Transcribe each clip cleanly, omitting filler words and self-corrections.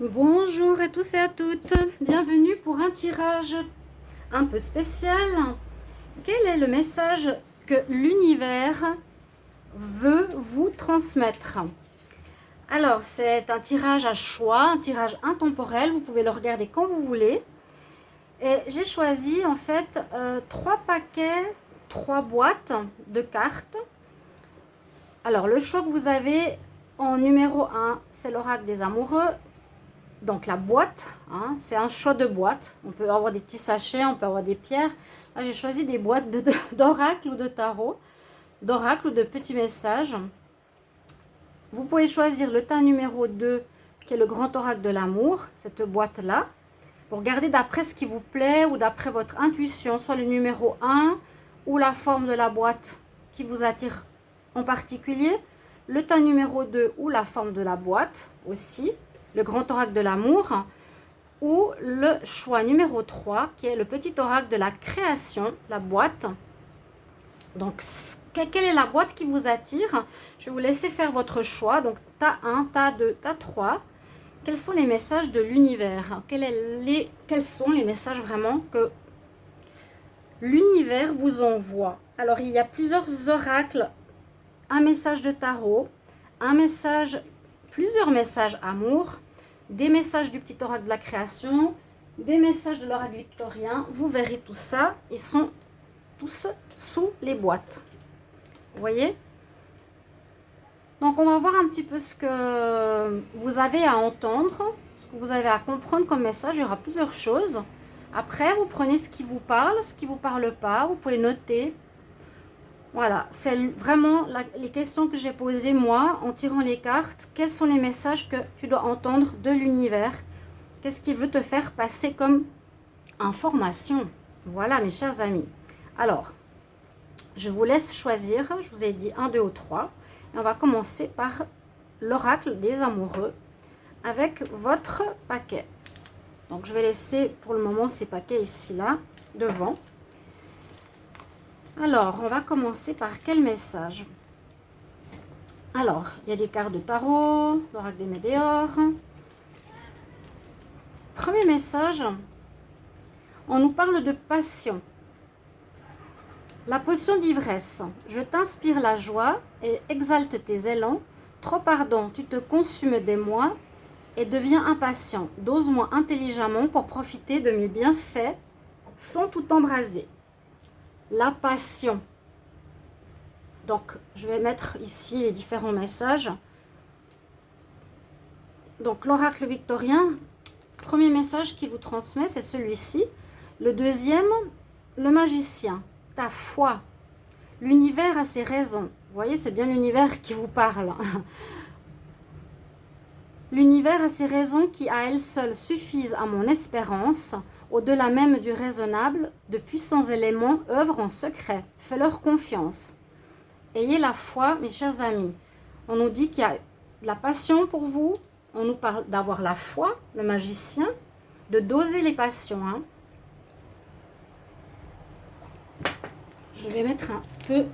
Bonjour à tous et à toutes, bienvenue pour un tirage un peu spécial. Quel est le message que l'univers veut vous transmettre? Alors, c'est un tirage à choix, un tirage intemporel, vous pouvez le regarder quand vous voulez. Et j'ai choisi en fait 3 paquets, 3 boîtes de cartes. Alors, le choix que vous avez en numéro 1, c'est l'oracle des amoureux. Donc la boîte, hein, c'est un choix de boîte. On peut avoir des petits sachets, on peut avoir des pierres. Là, j'ai choisi des boîtes d'oracle ou de tarot, d'oracle ou de petits messages. Vous pouvez choisir le tas numéro 2, qui est le grand oracle de l'amour, cette boîte-là. Vous regardez d'après ce qui vous plaît ou d'après votre intuition, soit le numéro 1 ou la forme de la boîte qui vous attire en particulier. Le tas numéro 2 ou la forme de la boîte aussi. Le grand oracle de l'amour, ou le choix numéro 3, qui est le petit oracle de la création, la boîte. Donc, quelle est la boîte qui vous attire? Je vais vous laisser faire votre choix. Donc, tas 1, tas 2, tas 3. Quels sont les messages de l'univers? Quels sont les messages vraiment que l'univers vous envoie? Alors, il y a plusieurs oracles. Un message de tarot, plusieurs messages amour, des messages du petit oracle de la création, des messages de l'oracle victorien. Vous verrez tout ça, ils sont tous sous les boîtes. Vous voyez? Donc on va voir un petit peu ce que vous avez à entendre, ce que vous avez à comprendre comme message. Il y aura plusieurs choses. Après, vous prenez ce qui vous parle, ce qui ne vous parle pas, vous pouvez noter. Voilà, c'est vraiment les questions que j'ai posées moi en tirant les cartes. Quels sont les messages que tu dois entendre de l'univers? Qu'est-ce qu'il veut te faire passer comme information? Voilà mes chers amis. Alors, je vous laisse choisir. Je vous ai dit 1, 2 ou 3. Et on va commencer par l'oracle des amoureux avec votre paquet. Donc, je vais laisser pour le moment ces paquets ici, là, devant. Alors, on va commencer par quel message? Alors, il y a des cartes de tarot, l'oracle des météores. Premier message, on nous parle de passion. La potion d'ivresse. Je t'inspire la joie et exalte tes élans. Trop ardent, tu te consumes des moi et deviens impatient. Dose-moi intelligemment pour profiter de mes bienfaits sans tout embraser. La passion. Donc, je vais mettre ici les différents messages. Donc, l'oracle victorien, premier message qu'il vous transmet, c'est celui-ci. Le deuxième, le magicien, ta foi. L'univers a ses raisons. Vous voyez, c'est bien l'univers qui vous parle. L'univers a ses raisons qui, à elles seules, suffisent à mon espérance. Au-delà même du raisonnable, de puissants éléments œuvrent en secret. Fais-leur confiance. Ayez la foi, mes chers amis. On nous dit qu'il y a de la passion pour vous. On nous parle d'avoir la foi, le magicien, de doser les passions. Hein. Je vais mettre un peu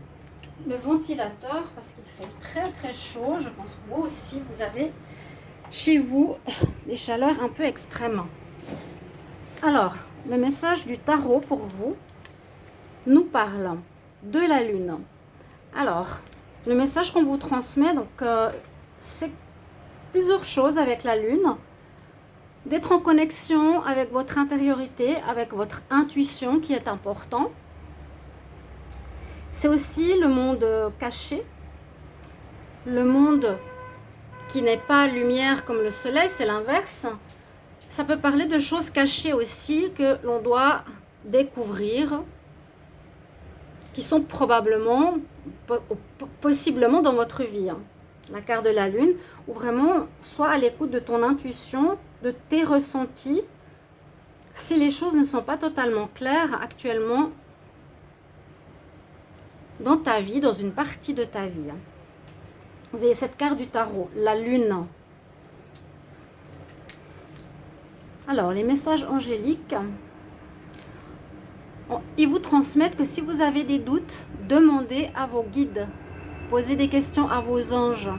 le ventilateur parce qu'il fait très très chaud. Je pense que vous aussi, vous avez chez vous des chaleurs un peu extrêmes. Alors, le message du tarot pour vous nous parle de la lune. Alors, le message qu'on vous transmet, donc, c'est plusieurs choses avec la lune. D'être en connexion avec votre intériorité, avec votre intuition qui est important. C'est aussi le monde caché, le monde qui n'est pas lumière comme le soleil, c'est l'inverse. Ça peut parler de choses cachées aussi que l'on doit découvrir, qui sont probablement, possiblement dans votre vie. La carte de la lune, ou vraiment, soit à l'écoute de ton intuition, de tes ressentis. Si les choses ne sont pas totalement claires actuellement dans ta vie, dans une partie de ta vie. Vous avez cette carte du tarot, la lune. Alors, les messages angéliques, ils vous transmettent que si vous avez des doutes, demandez à vos guides, posez des questions à vos anges.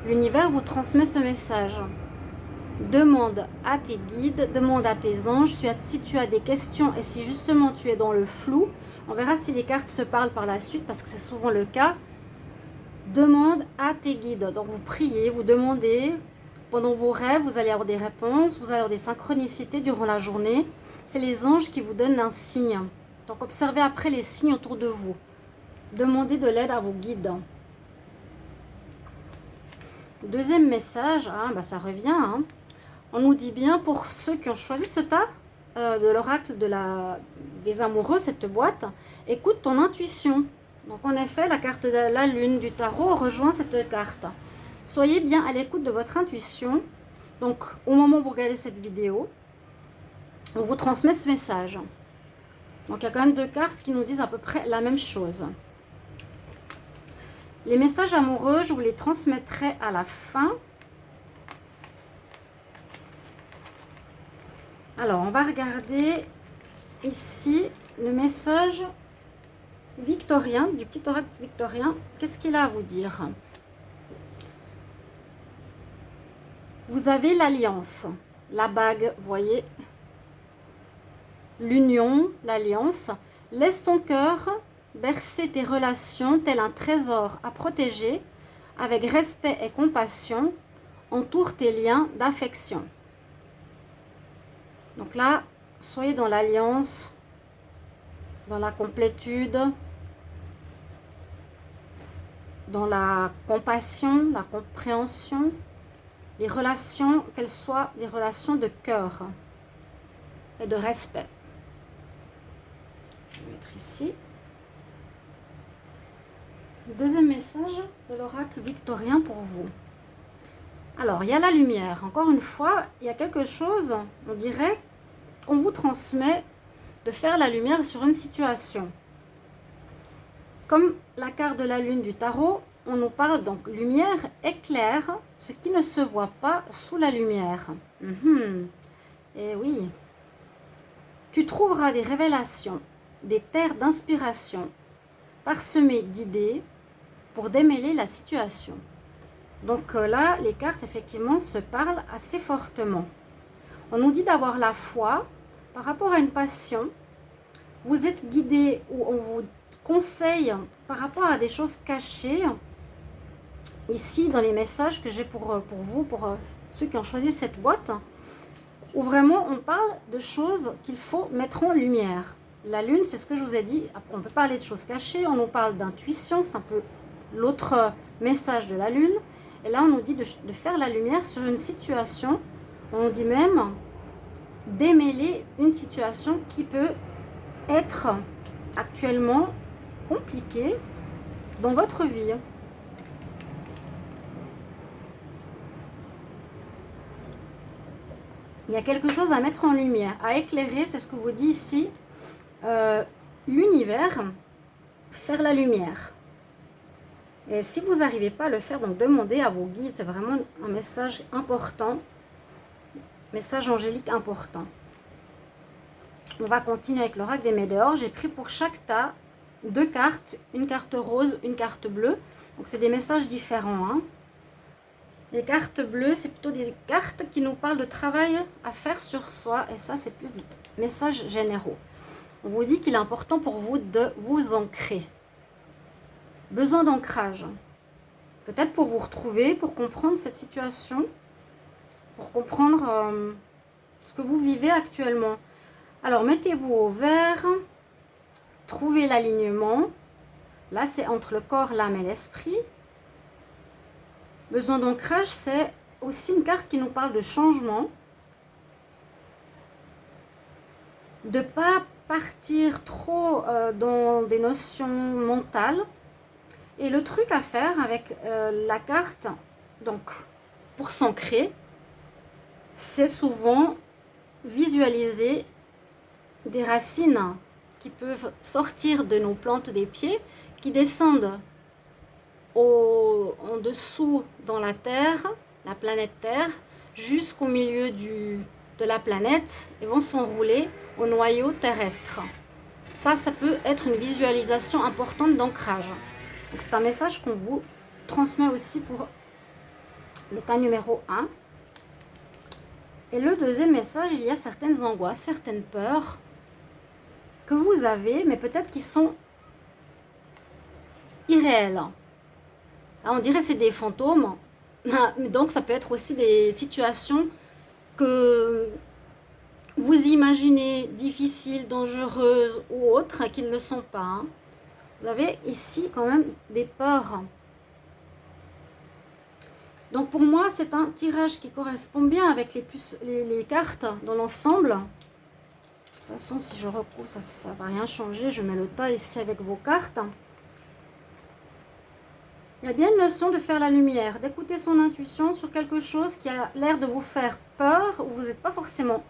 L'univers vous transmet ce message. Demande à tes guides, demande à tes anges si tu as des questions et si justement tu es dans le flou. On verra si les cartes se parlent par la suite parce que c'est souvent le cas. Demande à tes guides. Donc vous priez, vous demandez. Pendant vos rêves, vous allez avoir des réponses, vous allez avoir des synchronicités durant la journée. C'est les anges qui vous donnent un signe. Donc observez après les signes autour de vous. Demandez de l'aide à vos guides. Deuxième message, ça revient. On nous dit bien pour ceux qui ont choisi ce tas de l'oracle des amoureux, cette boîte, écoute ton intuition. Donc en effet, la carte de la lune du tarot rejoint cette carte. Soyez bien à l'écoute de votre intuition. Donc au moment où vous regardez cette vidéo, on vous transmet ce message. Donc il y a quand même deux cartes qui nous disent à peu près la même chose. Les messages amoureux, je vous les transmettrai à la fin. Alors, on va regarder ici le message victorien, du petit oracle victorien. Qu'est-ce qu'il a à vous dire? Vous avez l'alliance, la bague, vous voyez, l'union, l'alliance. Laisse ton cœur bercer tes relations tel un trésor à protéger. Avec respect et compassion, entoure tes liens d'affection. Donc là, soyez dans l'alliance, dans la complétude, dans la compassion, la compréhension. Les relations, qu'elles soient des relations de cœur et de respect. Je vais mettre ici. Deuxième message de l'oracle victorien pour vous. Alors, il y a la lumière. Encore une fois, il y a quelque chose, on dirait, qu'on vous transmet de faire la lumière sur une situation. Comme la carte de la lune du tarot, on nous parle donc lumière, éclaire, ce qui ne se voit pas sous la lumière. Et oui, tu trouveras des révélations, des terres d'inspiration, parsemées d'idées pour démêler la situation. Donc là, les cartes effectivement se parlent assez fortement. On nous dit d'avoir la foi par rapport à une passion. Vous êtes guidé ou on vous conseille par rapport à des choses cachées. Ici, dans les messages que j'ai pour vous, pour ceux qui ont choisi cette boîte, où vraiment on parle de choses qu'il faut mettre en lumière. La lune, c'est ce que je vous ai dit. On peut parler de choses cachées, on nous parle d'intuition, c'est un peu l'autre message de la lune. Et là, on nous dit de faire la lumière sur une situation. On nous dit même démêler une situation qui peut être actuellement compliquée dans votre vie. Il y a quelque chose à mettre en lumière, à éclairer, c'est ce que vous dit ici, l'univers, faire la lumière. Et si vous n'arrivez pas à le faire, donc demandez à vos guides, c'est vraiment un message important, message angélique important. On va continuer avec l'oracle des météores. J'ai pris pour chaque tas 2 cartes, une carte rose, une carte bleue. Donc c'est des messages différents. Les cartes bleues, c'est plutôt des cartes qui nous parlent de travail à faire sur soi. Et ça, c'est plus des messages généraux. On vous dit qu'il est important pour vous de vous ancrer. Besoin d'ancrage. Peut-être pour vous retrouver, pour comprendre cette situation, pour comprendre ce que vous vivez actuellement. Alors, mettez-vous au vert, trouvez l'alignement. Là, c'est entre le corps, l'âme et l'esprit. Besoin d'ancrage, c'est aussi une carte qui nous parle de changement. De ne pas partir trop dans des notions mentales. Et le truc à faire avec la carte, donc pour s'ancrer, c'est souvent visualiser des racines qui peuvent sortir de nos plantes des pieds, qui descendent en dessous dans la Terre, la planète Terre, jusqu'au milieu de la planète et vont s'enrouler au noyau terrestre. Ça peut être une visualisation importante d'ancrage. Donc c'est un message qu'on vous transmet aussi pour le tas numéro 1. Et le deuxième message, il y a certaines angoisses, certaines peurs que vous avez, mais peut-être qui sont irréelles. Là, on dirait que c'est des fantômes. Donc, ça peut être aussi des situations que vous imaginez difficiles, dangereuses ou autres, qui ne le sont pas. Hein. Vous avez ici quand même des peurs. Donc pour moi, c'est un tirage qui correspond bien avec les cartes dans l'ensemble. De toute façon, si je recouvre, ça ne va rien changer. Je mets le tas ici avec vos cartes. Il y a bien une notion de faire la lumière, d'écouter son intuition sur quelque chose qui a l'air de vous faire peur, où vous n'êtes pas forcément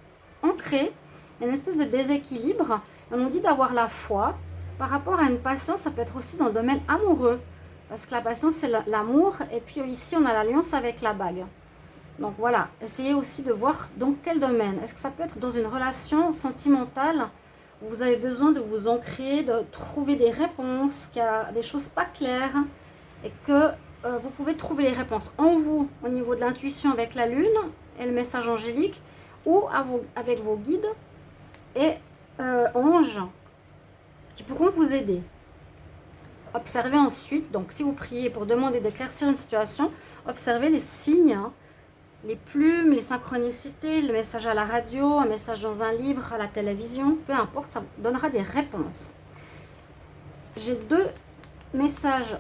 ancré. Il y a une espèce de déséquilibre. On nous dit d'avoir la foi. Par rapport à une passion, ça peut être aussi dans le domaine amoureux. Parce que la passion, c'est l'amour. Et puis ici, on a l'alliance avec la bague. Donc voilà, essayez aussi de voir dans quel domaine. Est-ce que ça peut être dans une relation sentimentale où vous avez besoin de vous ancrer, de trouver des réponses, qu'il y a des choses pas claires et que vous pouvez trouver les réponses en vous, au niveau de l'intuition avec la lune et le message angélique, ou avec vos guides et anges qui pourront vous aider. Observez ensuite, donc si vous priez pour demander d'éclaircir une situation, observez les signes, les plumes, les synchronicités, le message à la radio, un message dans un livre, à la télévision, peu importe, ça vous donnera des réponses. J'ai deux messages,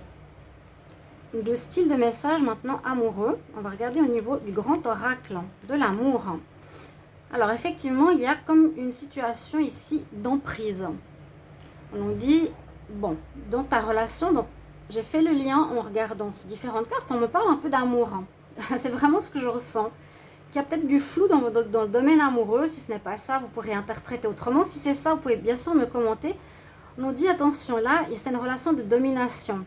deux styles de messages maintenant amoureux. On va regarder au niveau du grand oracle de l'amour. Alors effectivement, il y a comme une situation ici d'emprise. On nous dit, bon, dans ta relation, donc j'ai fait le lien en regardant ces différentes cartes, on me parle un peu d'amour. C'est vraiment ce que je ressens. Il y a peut-être du flou dans le domaine amoureux. Si ce n'est pas ça, vous pourrez interpréter autrement. Si c'est ça, vous pouvez bien sûr me commenter. On nous dit, attention, là, c'est une relation de domination.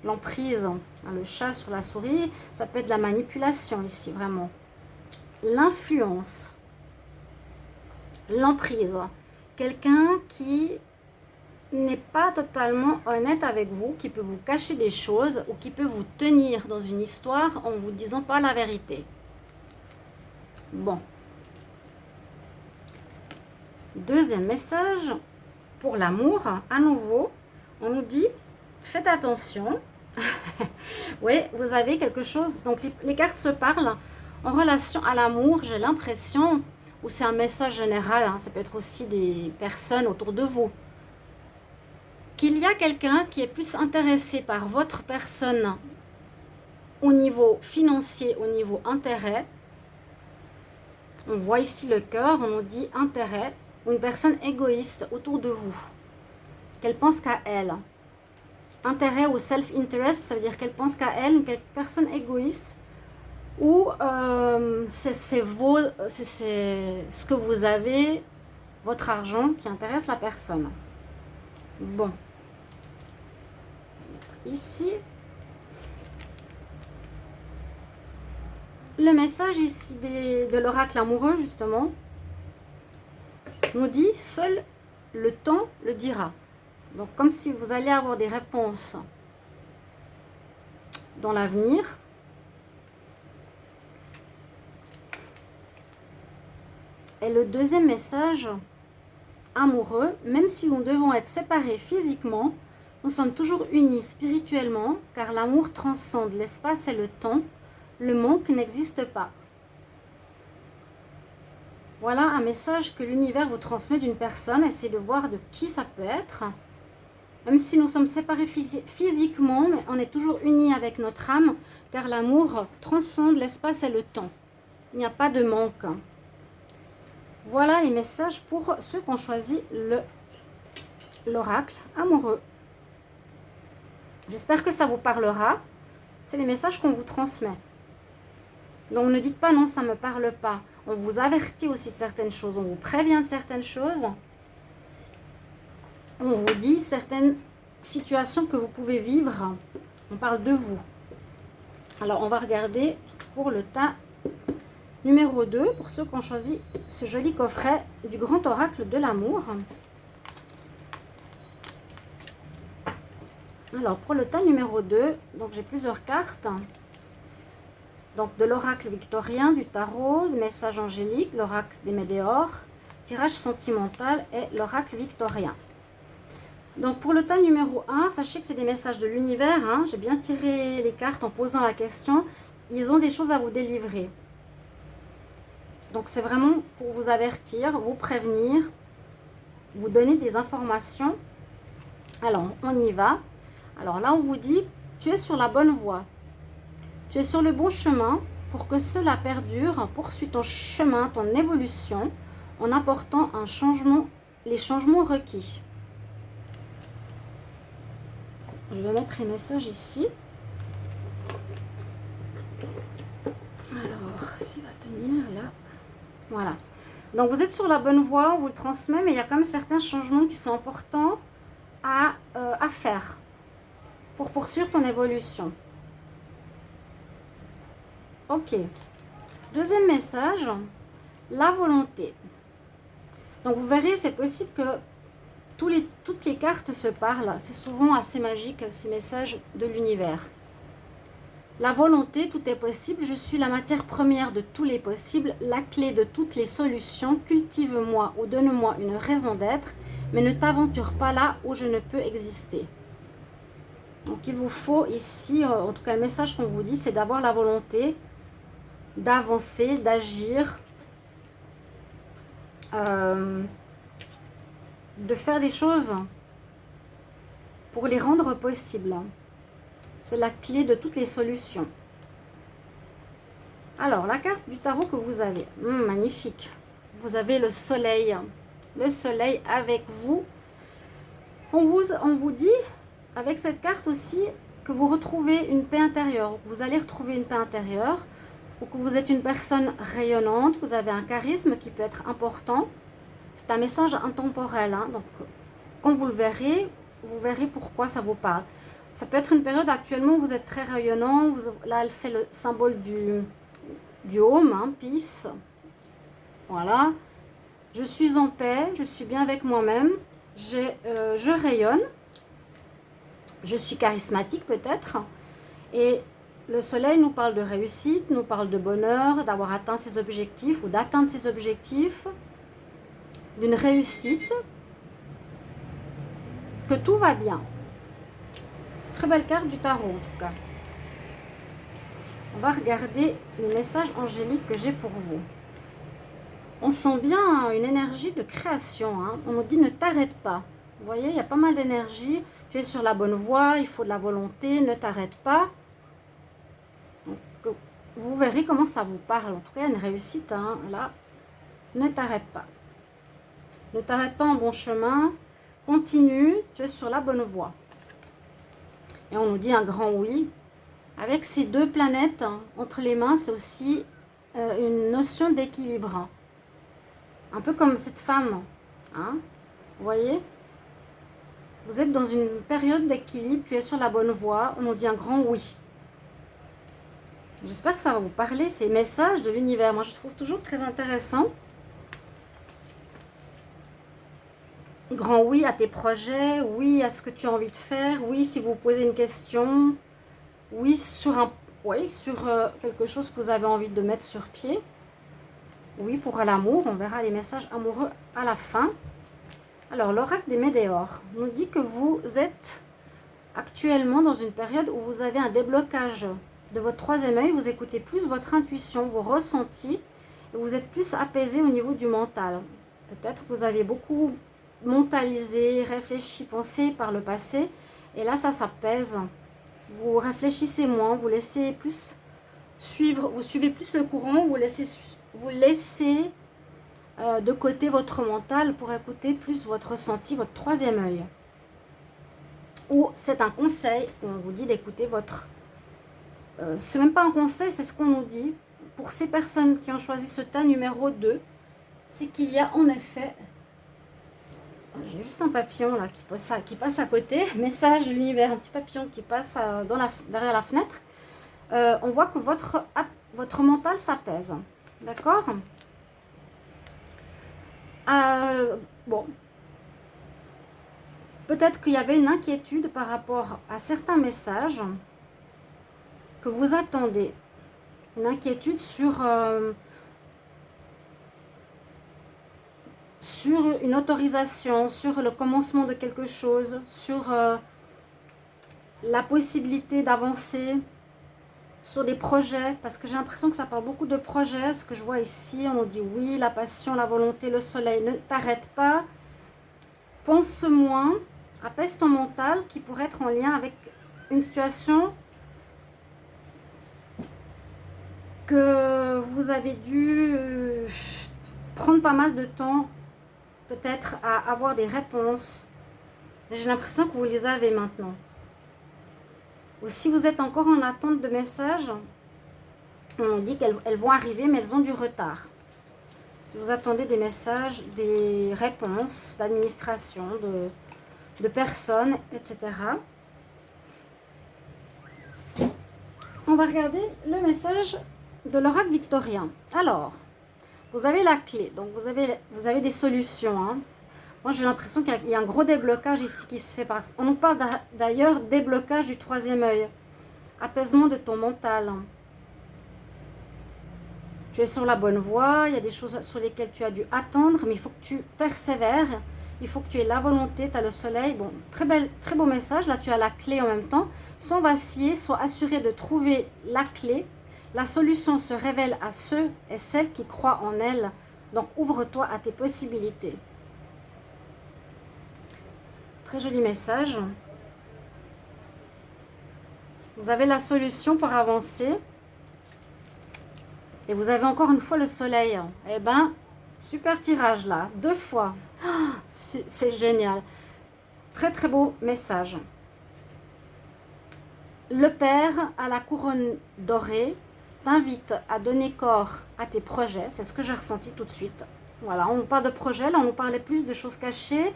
L'emprise, le chat sur la souris, ça peut être de la manipulation ici, vraiment. L'influence, l'emprise. Quelqu'un qui n'est pas totalement honnête avec vous, qui peut vous cacher des choses ou qui peut vous tenir dans une histoire en vous disant pas la vérité. Bon. Deuxième message, pour l'amour, à nouveau, on nous dit, faites attention. Oui, vous avez quelque chose, donc les cartes se parlent en relation à l'amour, j'ai l'impression, ou c'est un message général, hein, ça peut être aussi des personnes autour de vous, qu'il y a quelqu'un qui est plus intéressé par votre personne au niveau financier, au niveau intérêt. On voit ici le cœur, on nous dit intérêt, ou une personne égoïste autour de vous, qu'elle pense qu'à elle. Intérêt ou self-interest, ça veut dire qu'elle pense qu'à elle, une personne égoïste, ou c'est ce que vous avez, votre argent, qui intéresse la personne. Bon. Ici, le message ici de l'oracle amoureux, justement, nous dit « Seul le temps le dira ». Donc, comme si vous allez avoir des réponses dans l'avenir. Et le deuxième message, amoureux, même si nous devons être séparés physiquement, nous sommes toujours unis spirituellement, car l'amour transcende l'espace et le temps. Le manque n'existe pas. Voilà un message que l'univers vous transmet d'une personne. Essayez de voir de qui ça peut être. Même si nous sommes séparés physiquement, mais on est toujours unis avec notre âme, car l'amour transcende l'espace et le temps. Il n'y a pas de manque. Voilà les messages pour ceux qui ont choisi l'oracle amoureux. J'espère que ça vous parlera. C'est les messages qu'on vous transmet. Donc ne dites pas non, ça ne me parle pas. On vous avertit aussi certaines choses, on vous prévient de certaines choses. On vous dit certaines situations que vous pouvez vivre. On parle de vous. Alors on va regarder pour le tas numéro 2, pour ceux qui ont choisi ce joli coffret du grand oracle de l'amour. Alors pour le tas numéro 2, donc j'ai plusieurs cartes. Donc de l'oracle victorien, du tarot, des messages angéliques, l'oracle des météores, tirage sentimental et l'oracle victorien. Donc pour le tas numéro 1, sachez que c'est des messages de l'univers. Hein. J'ai bien tiré les cartes en posant la question. Ils ont des choses à vous délivrer. Donc c'est vraiment pour vous avertir, vous prévenir, vous donner des informations. Alors on y va. Alors là on vous dit, tu es sur la bonne voie. Tu es sur le bon chemin. Pour que cela perdure, poursuis ton chemin, ton évolution, en apportant un changement, les changements requis. Je vais mettre les messages ici. Alors, s'il va tenir là. Voilà. Donc, vous êtes sur la bonne voie, on vous le transmet, mais il y a quand même certains changements qui sont importants à faire pour poursuivre ton évolution. Ok. Deuxième message, la volonté. Donc, vous verrez, c'est possible que toutes les cartes se parlent. C'est souvent assez magique, ces messages de l'univers. La volonté, tout est possible. Je suis la matière première de tous les possibles, la clé de toutes les solutions. Cultive-moi ou donne-moi une raison d'être, mais ne t'aventure pas là où je ne peux exister. Donc, il vous faut ici, en tout cas, le message qu'on vous dit, c'est d'avoir la volonté d'avancer, d'agir, de faire des choses pour les rendre possibles. C'est la clé de toutes les solutions. Alors, la carte du tarot que vous avez, magnifique. Vous avez le soleil avec vous. On vous dit, avec cette carte aussi, que vous retrouvez une paix intérieure, que vous allez retrouver une paix intérieure, ou que vous êtes une personne rayonnante, vous avez un charisme qui peut être important. C'est un message intemporel, hein, donc quand vous le verrez, vous verrez pourquoi ça vous parle. Ça peut être une période actuellement où vous êtes très rayonnant, là elle fait le symbole du home, hein, peace. Voilà. Je suis en paix, je suis bien avec moi-même, je rayonne, je suis charismatique peut-être, et le soleil nous parle de réussite, nous parle de bonheur, d'avoir atteint ses objectifs ou d'atteindre ses objectifs, d'une réussite, que tout va bien. Très belle carte du tarot en tout cas. On va regarder les messages angéliques que j'ai pour vous. On sent bien une énergie de création. Hein. On nous dit ne t'arrête pas. Vous voyez, il y a pas mal d'énergie. Tu es sur la bonne voie, il faut de la volonté, ne t'arrête pas. Donc, vous verrez comment ça vous parle. En tout cas, il y a une réussite. Hein, là, ne t'arrête pas. Ne t'arrête pas en bon chemin. Continue, tu es sur la bonne voie. Et on nous dit un grand oui. Avec ces deux planètes entre les mains, c'est aussi une notion d'équilibre. Un peu comme cette femme. Hein, vous voyez? Vous êtes dans une période d'équilibre, tu es sur la bonne voie. On nous dit un grand oui. J'espère que ça va vous parler, ces messages de l'univers. Moi, je trouve toujours très intéressant. Grand oui à tes projets, oui à ce que tu as envie de faire, oui si vous posez une question, oui sur quelque chose que vous avez envie de mettre sur pied. Oui pour l'amour, on verra les messages amoureux à la fin. Alors l'oracle des météores nous dit que vous êtes actuellement dans une période où vous avez un déblocage de votre troisième œil, vous écoutez plus votre intuition, vos ressentis, et vous êtes plus apaisé au niveau du mental. Peut-être que vous avez beaucoup mentalisé, réfléchi, pensé par le passé, et là ça s'apaise. Vous réfléchissez moins, vous laissez plus suivre, vous suivez plus le courant, vous laissez de côté votre mental pour écouter plus votre ressenti, votre troisième œil. Ou c'est un conseil, on vous dit d'écouter votre... c'est même pas un conseil, c'est ce qu'on nous dit. Pour ces personnes qui ont choisi ce tas numéro 2, c'est qu'il y a en effet... J'ai juste un papillon là qui passe à côté. Message de l'univers, un petit papillon qui passe derrière la fenêtre. On voit que votre mental s'apaise. D'accord? Bon. Peut-être qu'il y avait une inquiétude par rapport à certains messages que vous attendez. une inquiétude sur une autorisation, sur le commencement de quelque chose, sur la possibilité d'avancer, sur des projets, parce que j'ai l'impression que ça parle beaucoup de projets. Ce que je vois ici, on nous dit oui, la passion, la volonté, le soleil, ne t'arrête pas, pense moins, apaise ton mental qui pourrait être en lien avec une situation que vous avez dû prendre pas mal de temps peut-être à avoir des réponses. J'ai l'impression que vous les avez maintenant. Ou si vous êtes encore en attente de messages, on dit qu'elles vont arriver, mais elles ont du retard. Si vous attendez des messages, des réponses d'administration, de personnes, etc. On va regarder le message de l'oracle victorien. Alors, vous avez la clé, donc vous avez des solutions. Hein. Moi, j'ai l'impression qu'il y a un gros déblocage ici qui se fait. On nous parle d'ailleurs déblocage du troisième œil. Apaisement de ton mental. Tu es sur la bonne voie, il y a des choses sur lesquelles tu as dû attendre, mais il faut que tu persévères. Il faut que tu aies la volonté, tu as le soleil. Bon, très beau message. Là, tu as la clé en même temps. Sans vaciller, sois assuré de trouver la clé. La solution se révèle à ceux et celles qui croient en elle. Donc, ouvre-toi à tes possibilités. Très joli message. Vous avez la solution pour avancer. Et vous avez encore une fois le soleil. Eh ben, super tirage là. 2 fois. Oh, c'est génial. Très beau message. Le Père à la couronne dorée t'invite à donner corps à tes projets. C'est ce que j'ai ressenti tout de suite. Voilà, on parle de projets. Là, on nous parlait plus de choses cachées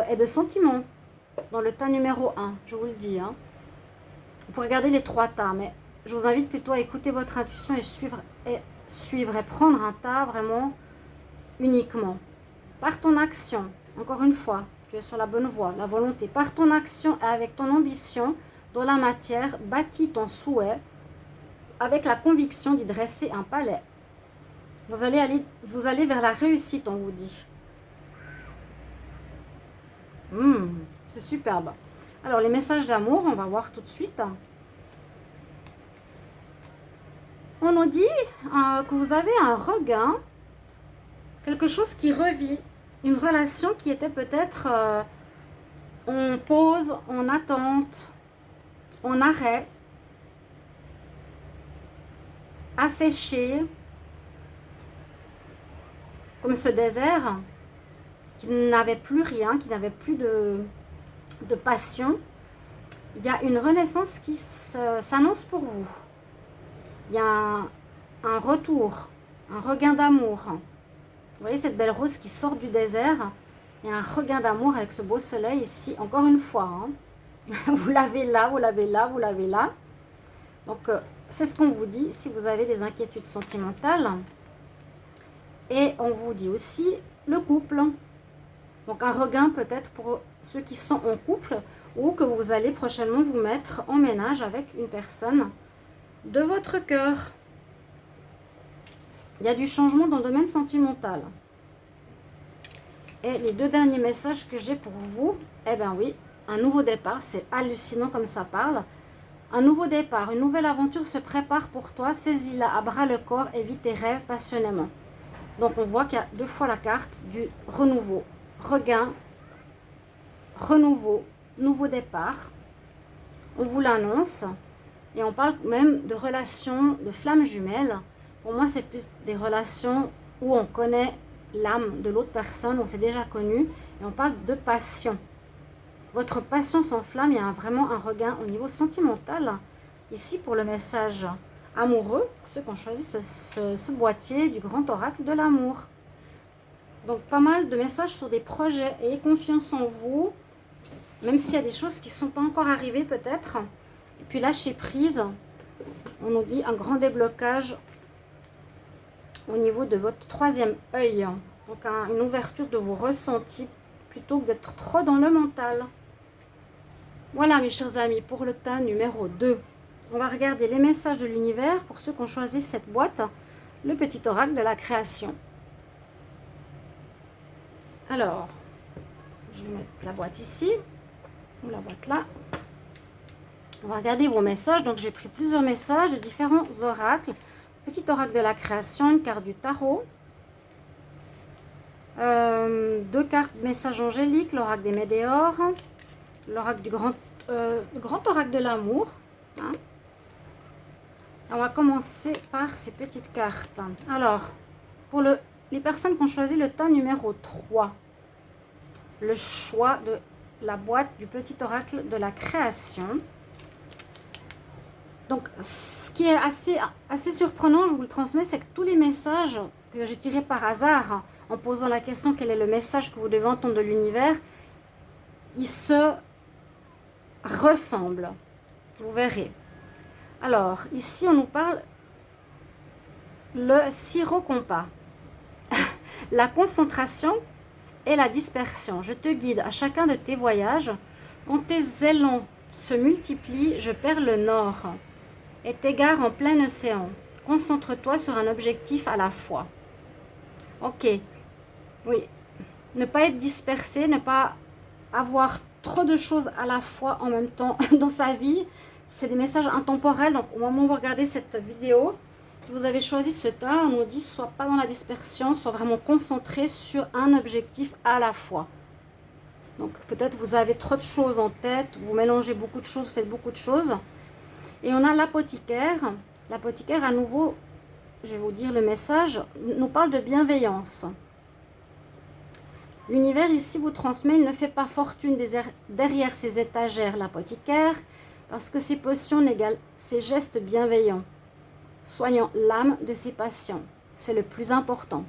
et de sentiments. Dans le tas numéro 1, je vous le dis. Hein. Vous pouvez regarder les 3 tas, mais je vous invite plutôt à écouter votre intuition et suivre et prendre un tas vraiment uniquement. Par ton action, encore une fois, tu es sur la bonne voie, la volonté. Par ton action et avec ton ambition dans la matière, bâtis ton souhait avec la conviction d'y dresser un palais. Vous allez vers la réussite, on vous dit. C'est superbe. Alors, les messages d'amour, on va voir tout de suite. On nous dit que vous avez un regain, quelque chose qui revit, une relation qui était peut-être en pause, en attente, en arrêt, asséché, comme ce désert qui n'avait plus rien, qui n'avait plus de passion. Il y a une renaissance qui s'annonce pour vous. Il y a un retour, un regain d'amour. Vous voyez cette belle rose qui sort du désert. Il y a un regain d'amour avec ce beau soleil ici. Encore une fois, hein. Vous l'avez là, vous l'avez là, vous l'avez là. Donc, c'est ce qu'on vous dit si vous avez des inquiétudes sentimentales. Et on vous dit aussi le couple. Donc, un regain peut-être pour ceux qui sont en couple ou que vous allez prochainement vous mettre en ménage avec une personne de votre cœur. Il y a du changement dans le domaine sentimental. Et les 2 derniers messages que j'ai pour vous, eh bien oui, un nouveau départ, c'est hallucinant comme ça parle. Un nouveau départ, une nouvelle aventure se prépare pour toi, saisis-la à bras le corps et vis tes rêves passionnément. Donc on voit qu'il y a 2 fois la carte du renouveau, regain, renouveau, nouveau départ. On vous l'annonce. Et on parle même de relations, de flammes jumelles. Pour moi, c'est plus des relations où on connaît l'âme de l'autre personne, on s'est déjà connu. Et on parle de passion. Votre passion s'enflamme, il y a vraiment un regain au niveau sentimental. Ici, pour le message amoureux, pour ceux qui ont choisi ce boîtier du grand oracle de l'amour. Donc, pas mal de messages sur des projets. Ayez confiance en vous, même s'il y a des choses qui ne sont pas encore arrivées peut-être. Et puis lâcher prise, on nous dit un grand déblocage au niveau de votre 3e œil. Donc une ouverture de vos ressentis plutôt que d'être trop dans le mental. Voilà mes chers amis pour le tas numéro 2. on va regarder les messages de l'univers pour ceux qui ont choisi cette boîte, le petit oracle de la création. Alors, je vais mettre la boîte ici, ou la boîte là. On va regarder vos messages. Donc, j'ai pris plusieurs messages de différents oracles. Petit oracle de la création, une carte du tarot. Deux cartes messages angéliques, l'oracle des météores, l'oracle du grand oracle de l'amour. Hein. On va commencer par ces petites cartes. Alors, pour les personnes qui ont choisi le tas numéro 3, le choix de la boîte du petit oracle de la création. Donc, ce qui est assez surprenant, je vous le transmets, c'est que tous les messages que j'ai tirés par hasard, en posant la question quel est le message que vous devez entendre de l'univers, ils se ressemblent. Vous verrez. Alors, ici, on nous parle le sirop-compas. La concentration et la dispersion. Je te guide à chacun de tes voyages. Quand tes élans se multiplient, je perds le nord et t'égare en plein océan. Concentre-toi sur un objectif à la fois. Ok. Oui. Ne pas être dispersé, ne pas avoir trop de choses à la fois en même temps dans sa vie. C'est des messages intemporels. Donc, au moment où vous regardez cette vidéo, si vous avez choisi ce tas, on nous dit soit pas dans la dispersion, soit vraiment concentré sur un objectif à la fois. Donc, peut-être vous avez trop de choses en tête, vous mélangez beaucoup de choses, vous faites beaucoup de choses. Et on a l'apothicaire. L'apothicaire, à nouveau, je vais vous dire le message, nous parle de bienveillance. L'univers ici vous transmet, il ne fait pas fortune derrière ses étagères, l'apothicaire, parce que ses potions n'égalent ses gestes bienveillants, soignant l'âme de ses patients. C'est le plus important.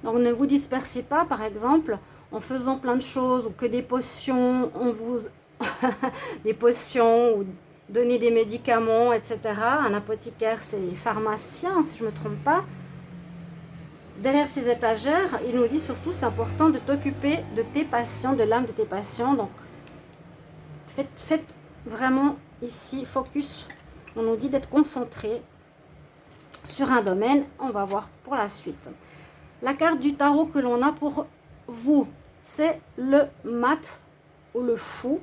Donc ne vous dispersez pas, par exemple, en faisant plein de choses, ou que des potions, des potions, ou donner des médicaments, etc. Un apothicaire, c'est pharmacien, si je ne me trompe pas. Derrière ces étagères, il nous dit surtout, c'est important de t'occuper de tes patients, de l'âme de tes patients. Donc, faites vraiment ici, focus. On nous dit d'être concentré sur un domaine. On va voir pour la suite. La carte du tarot que l'on a pour vous, c'est le mat ou le fou.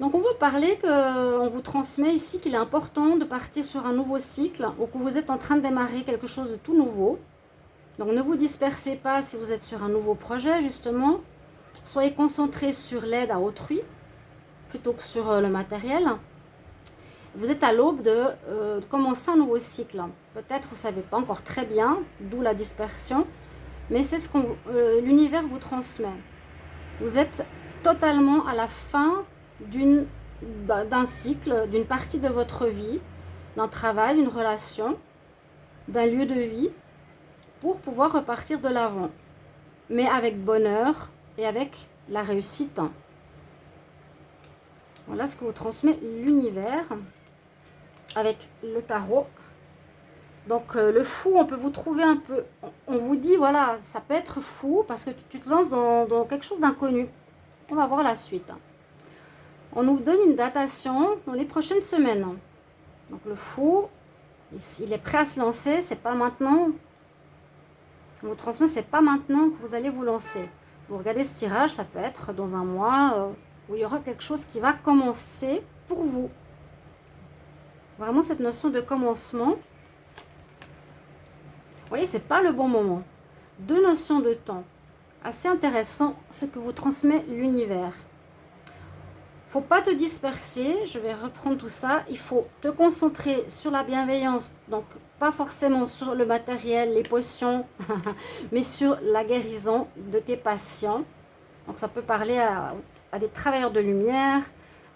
Donc, on peut parler qu'on vous transmet ici qu'il est important de partir sur un nouveau cycle ou que vous êtes en train de démarrer quelque chose de tout nouveau. Donc, ne vous dispersez pas si vous êtes sur un nouveau projet, justement. Soyez concentrés sur l'aide à autrui, plutôt que sur le matériel. Vous êtes à l'aube de commencer un nouveau cycle. Peut-être vous ne savez pas encore très bien, d'où la dispersion. Mais c'est ce que l'univers vous transmet. Vous êtes totalement à la fin d'un cycle, d'une partie de votre vie, d'un travail, d'une relation, d'un lieu de vie, pour pouvoir repartir de l'avant, mais avec bonheur et avec la réussite. Voilà ce que vous transmet l'univers avec le tarot. Donc le fou, on peut vous trouver un peu, on vous dit voilà, ça peut être fou parce que tu te lances dans quelque chose d'inconnu. On va voir la suite. On nous donne une datation dans les prochaines semaines. Donc le fou, il est prêt à se lancer, c'est pas maintenant. On vous transmet, c'est pas maintenant que vous allez vous lancer. Vous regardez ce tirage, ça peut être dans un mois où il y aura quelque chose qui va commencer pour vous. Vraiment cette notion de commencement. Vous voyez, c'est pas le bon moment. Deux notions de temps. Assez intéressant ce que vous transmet l'univers. Faut pas te disperser, je vais reprendre tout ça. Il faut te concentrer sur la bienveillance, donc pas forcément sur le matériel, les potions, mais sur la guérison de tes patients. Donc ça peut parler à des travailleurs de lumière,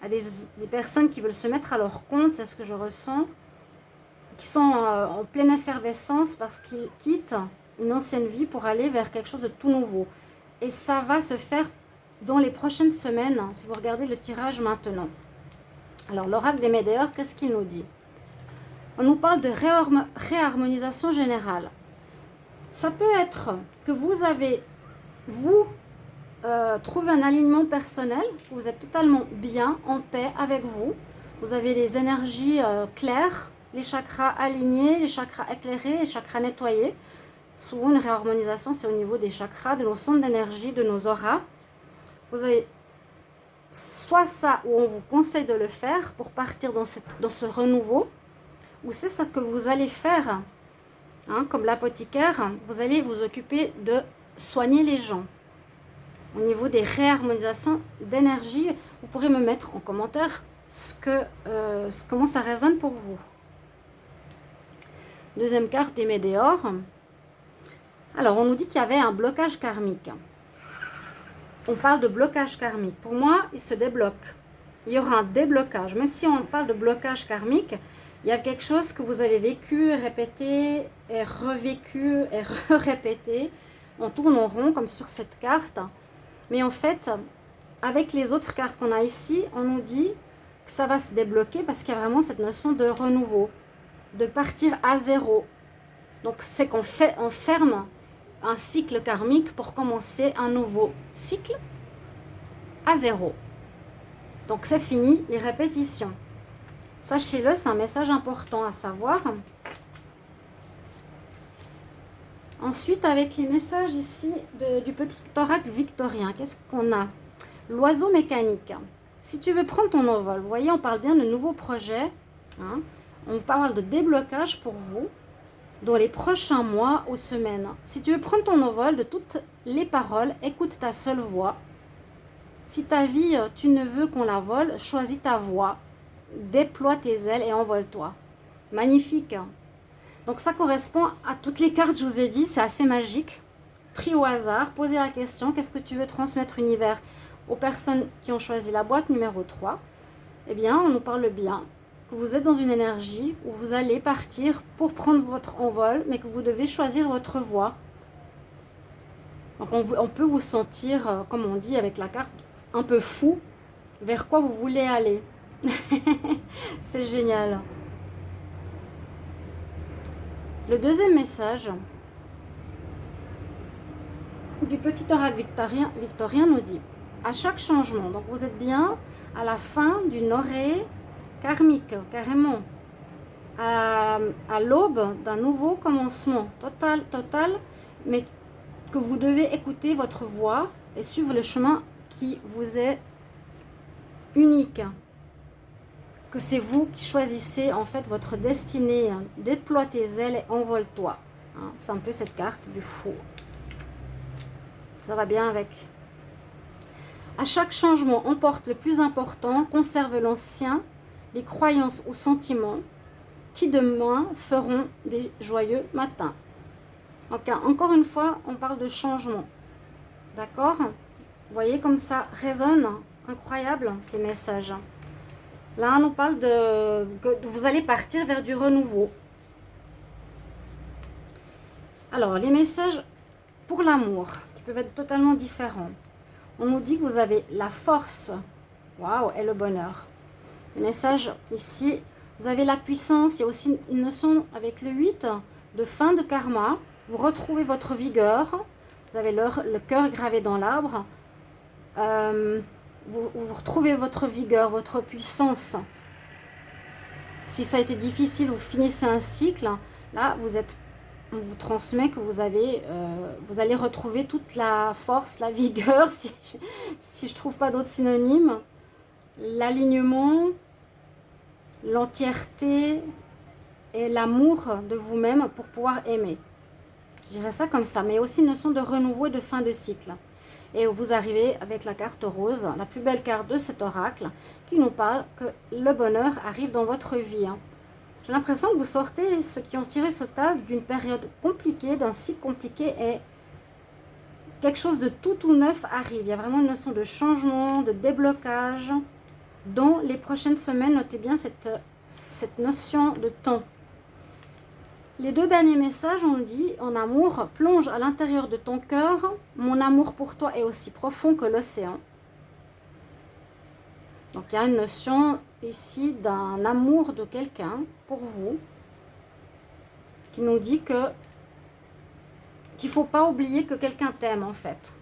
à des personnes qui veulent se mettre à leur compte, c'est ce que je ressens, qui sont en pleine effervescence parce qu'ils quittent une ancienne vie pour aller vers quelque chose de tout nouveau. Et ça va se faire dans les prochaines semaines, si vous regardez le tirage maintenant. Alors, l'oracle des météores, qu'est-ce qu'il nous dit? On nous parle de réharmonisation générale. Ça peut être que vous avez, trouvé un alignement personnel, vous êtes totalement bien, en paix avec vous. Vous avez les énergies claires, les chakras alignés, les chakras éclairés, les chakras nettoyés. Souvent, une réharmonisation, c'est au niveau des chakras, de nos centres d'énergie, de nos auras. Vous avez soit ça, où on vous conseille de le faire pour partir dans ce renouveau, ou c'est ce que vous allez faire. Hein, comme l'apothicaire, vous allez vous occuper de soigner les gens. Au niveau des réharmonisations d'énergie, vous pourrez me mettre en commentaire comment ça résonne pour vous. Deuxième carte des météores. Alors, on nous dit qu'il y avait un blocage karmique. On parle de blocage karmique. Pour moi, il se débloque. Il y aura un déblocage. Même si on parle de blocage karmique, il y a quelque chose que vous avez vécu, répété, et revécu, et répété. On tourne en rond, comme sur cette carte. Mais en fait, avec les autres cartes qu'on a ici, on nous dit que ça va se débloquer parce qu'il y a vraiment cette notion de renouveau, de partir à zéro. Donc, c'est qu'on ferme un cycle karmique pour commencer un nouveau cycle à zéro. Donc, c'est fini les répétitions. Sachez-le, c'est un message important à savoir. Ensuite, avec les messages ici du petit oracle victorien, qu'est-ce qu'on a? L'oiseau mécanique. Si tu veux prendre ton envol, vous voyez, on parle bien de nouveaux projets. Hein, on parle de déblocage pour vous dans les prochains mois ou semaines. Si tu veux prendre ton envol de toutes les paroles, écoute ta seule voix. Si ta vie, tu ne veux qu'on la vole, choisis ta voix. Déploie tes ailes et envole-toi. Magnifique. Donc ça correspond à toutes les cartes, je vous ai dit, c'est assez magique. Pris au hasard, posez la question, qu'est-ce que tu veux transmettre univers aux personnes qui ont choisi la boîte numéro 3? Eh bien, on nous parle bien que vous êtes dans une énergie où vous allez partir pour prendre votre envol, mais que vous devez choisir votre voie. Donc on peut vous sentir, comme on dit avec la carte, un peu fou, vers quoi vous voulez aller. C'est génial. Le deuxième message du petit oracle victorien nous dit, à chaque changement, donc vous êtes bien à la fin d'une orée karmique, carrément, à l'aube d'un nouveau commencement, total, mais que vous devez écouter votre voix et suivre le chemin qui vous est unique. Que c'est vous qui choisissez en fait votre destinée. Hein. Déploie tes ailes et envole-toi. Hein. C'est un peu cette carte du fou. Ça va bien avec. À chaque changement, emporte le plus important, conserve l'ancien, les croyances ou sentiments qui demain feront des joyeux matins. Donc, encore une fois, on parle de changement. D'accord? Vous voyez comme ça résonne. Incroyable ces messages. Là, on nous parle que vous allez partir vers du renouveau. Alors, les messages pour l'amour, qui peuvent être totalement différents. On nous dit que vous avez la force, waouh, et le bonheur. Le message ici, vous avez la puissance. Il y a aussi une notion avec le 8 de fin de karma. Vous retrouvez votre vigueur. Vous avez le cœur gravé dans l'arbre. Vous retrouvez votre vigueur, votre puissance. Si ça a été difficile, vous finissez un cycle. Là, on vous transmet que vous allez retrouver toute la force, la vigueur, si je ne trouve pas d'autres synonymes. L'alignement, l'entièreté et l'amour de vous-même pour pouvoir aimer. Je dirais ça comme ça, mais aussi une notion de renouveau et de fin de cycle. Et vous arrivez avec la carte rose, la plus belle carte de cet oracle, qui nous parle que le bonheur arrive dans votre vie. J'ai l'impression que vous sortez, ceux qui ont tiré ce tas, d'une période compliquée, d'un cycle compliqué, et quelque chose de tout neuf arrive. Il y a vraiment une notion de changement, de déblocage. Dans les prochaines semaines, notez bien cette notion de temps. Les deux derniers messages, on dit, en amour, plonge à l'intérieur de ton cœur. Mon amour pour toi est aussi profond que l'océan. Donc, il y a une notion ici d'un amour de quelqu'un pour vous qui nous dit qu'il ne faut pas oublier que quelqu'un t'aime en fait.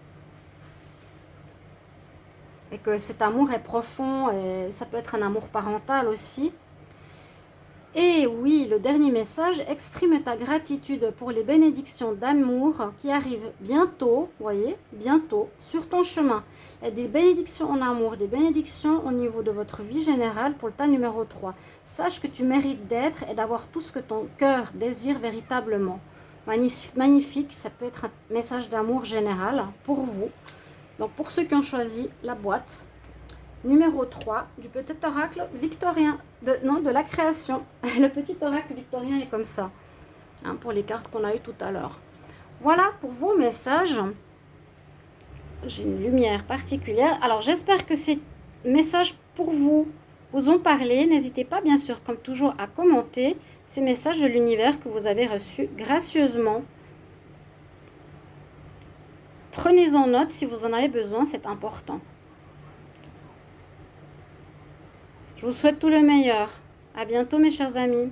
et que cet amour est profond et ça peut être un amour parental aussi. Et oui, le dernier message, exprime ta gratitude pour les bénédictions d'amour qui arrivent bientôt, voyez, bientôt, sur ton chemin. Il y a des bénédictions en amour, des bénédictions au niveau de votre vie générale pour le tas numéro 3. Sache que tu mérites d'être et d'avoir tout ce que ton cœur désire véritablement. Magnifique, ça peut être un message d'amour général pour vous. Donc pour ceux qui ont choisi la boîte, numéro 3 du petit oracle victorien, de la création. Le petit oracle victorien est comme ça, hein, pour les cartes qu'on a eues tout à l'heure. Voilà pour vos messages. J'ai une lumière particulière. Alors j'espère que ces messages pour vous ont parlé. N'hésitez pas bien sûr comme toujours à commenter ces messages de l'univers que vous avez reçus gracieusement. Prenez-en note si vous en avez besoin, c'est important. Je vous souhaite tout le meilleur. À bientôt mes chers amis.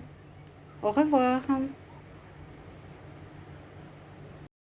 Au revoir.